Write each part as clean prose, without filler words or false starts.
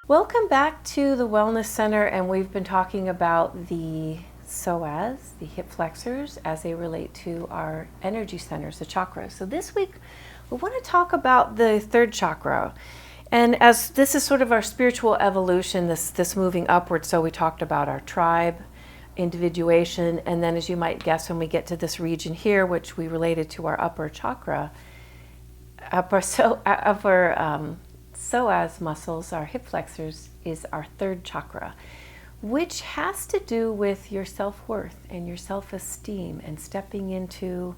Welcome back to the Wellness Center, and we've been talking about the Psoas, the hip flexors, as they relate to our energy centers, the chakras. So this week, we want to talk about the third chakra. And as this is sort of our spiritual evolution, this moving upward, so we talked about our tribe, individuation, and then as you might guess, when we get to this region here, which we related to our upper chakra, upper psoas muscles, our hip flexors, is our third chakra, which has to do with your self-worth and your self-esteem and stepping into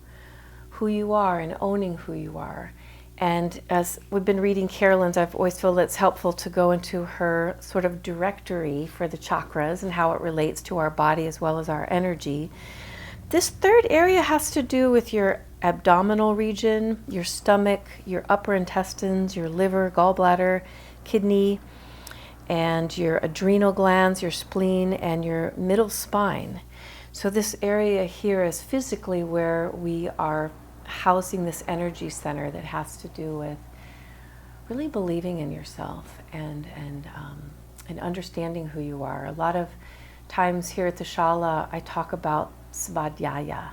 who you are and owning who you are. And as we've been reading Carolyn's, I've always felt it's helpful to go into her sort of directory for the chakras and how it relates to our body as well as our energy. This third area has to do with your abdominal region, your stomach, your upper intestines, your liver, gallbladder, kidney, and your adrenal glands, your spleen, and your middle spine. So this area here is physically where we are housing this energy center that has to do with really believing in yourself and understanding who you are. A lot of times here at the Shala, I talk about svadhyaya.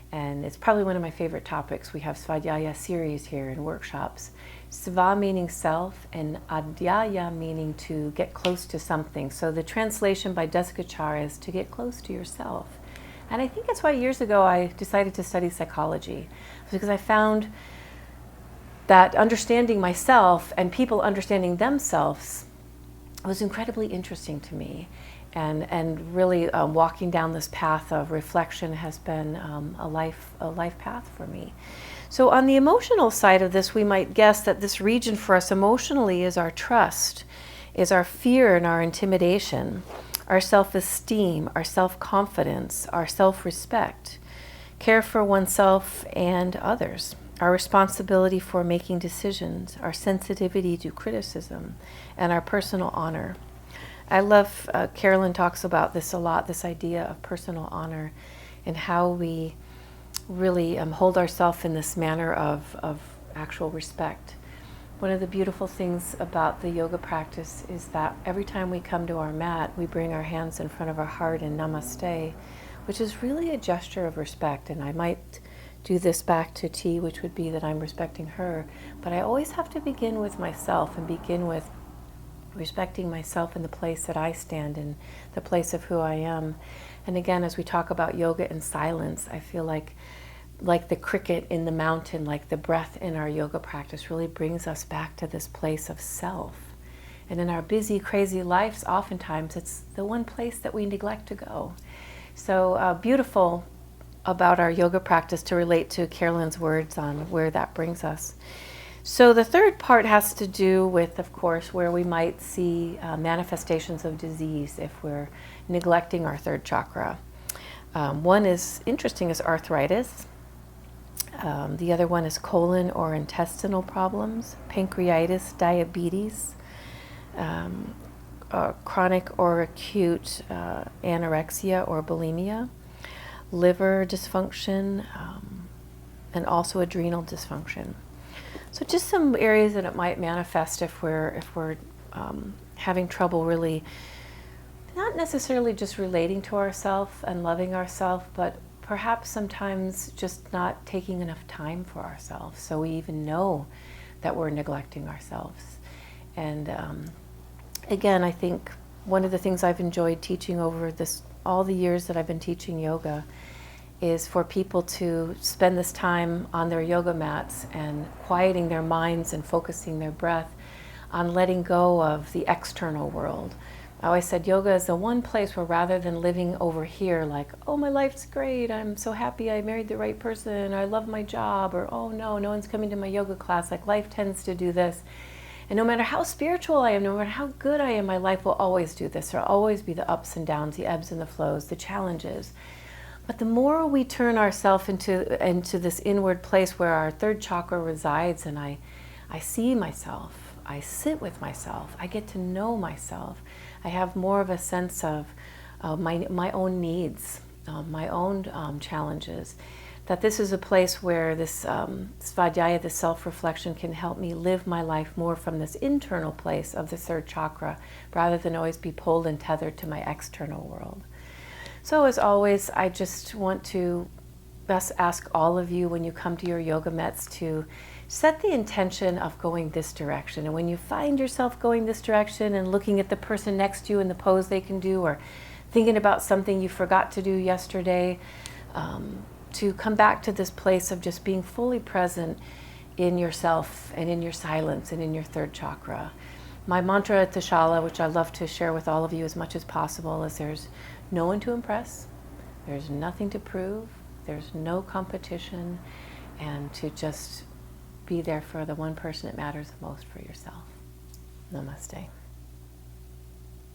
And it's probably one of my favorite topics. We have Svadhyaya series here in workshops. Sva meaning self and adhyaya meaning to get close to something. So the translation by Desikachar is to get close to yourself. And I think that's why years ago I decided to study psychology, because I found that understanding myself and people understanding themselves was incredibly interesting to me. And really walking down this path of reflection has been a life path for me. So on the emotional side of this, we might guess that this region for us emotionally is our trust, is our fear and our intimidation, our self-esteem, our self-confidence, our self-respect, care for oneself and others, our responsibility for making decisions, our sensitivity to criticism, and our personal honor. I love, Carolyn talks about this a lot, this idea of personal honor and how we really hold ourselves in this manner of actual respect. One of the beautiful things about the yoga practice is that every time we come to our mat, we bring our hands in front of our heart in namaste, which is really a gesture of respect. And I might do this back to T, which would be that I'm respecting her, but I always have to begin with myself and begin with respecting myself in the place that I stand in, the place of who I am. And again, as we talk about yoga and silence, I feel like the cricket in the mountain, like the breath in our yoga practice really brings us back to this place of self. And in our busy, crazy lives, oftentimes it's the one place that we neglect to go. So beautiful about our yoga practice to relate to Carolyn's words on where that brings us. So the third part has to do with, of course, where we might see manifestations of disease if we're neglecting our third chakra. One is interesting is arthritis. The other one is colon or intestinal problems, pancreatitis, diabetes, chronic or acute anorexia or bulimia, liver dysfunction, and also adrenal dysfunction. So just some areas that it might manifest if we're having trouble really, not necessarily just relating to ourselves and loving ourselves, but perhaps sometimes just not taking enough time for ourselves, so we even know that we're neglecting ourselves. And again, I think one of the things I've enjoyed teaching over all the years that I've been teaching yoga is for people to spend this time on their yoga mats and quieting their minds and focusing their breath on letting go of the external world. I always said yoga is the one place where rather than living over here like, oh, my life's great, I'm so happy I married the right person, I love my job, or oh no one's coming to my yoga class, like life tends to do this. And no matter how spiritual I am, no matter how good I am, my life will always do this. There'll always be the ups and downs, the ebbs and the flows, the challenges. But the more we turn ourselves into this inward place where our third chakra resides, and I see myself, I sit with myself, I get to know myself, I have more of a sense of my own needs, my own challenges, that this is a place where this svadhyaya, this self-reflection, can help me live my life more from this internal place of the third chakra, rather than always be pulled and tethered to my external world. So as always, I just want to best ask all of you when you come to your yoga mats to set the intention of going this direction. And when you find yourself going this direction and looking at the person next to you and the pose they can do, or thinking about something you forgot to do yesterday, to come back to this place of just being fully present in yourself and in your silence and in your third chakra. My mantra at the Shala, which I love to share with all of you as much as possible, is there's no one to impress, there's nothing to prove, there's no competition, and to just be there for the one person that matters the most, for yourself. Namaste.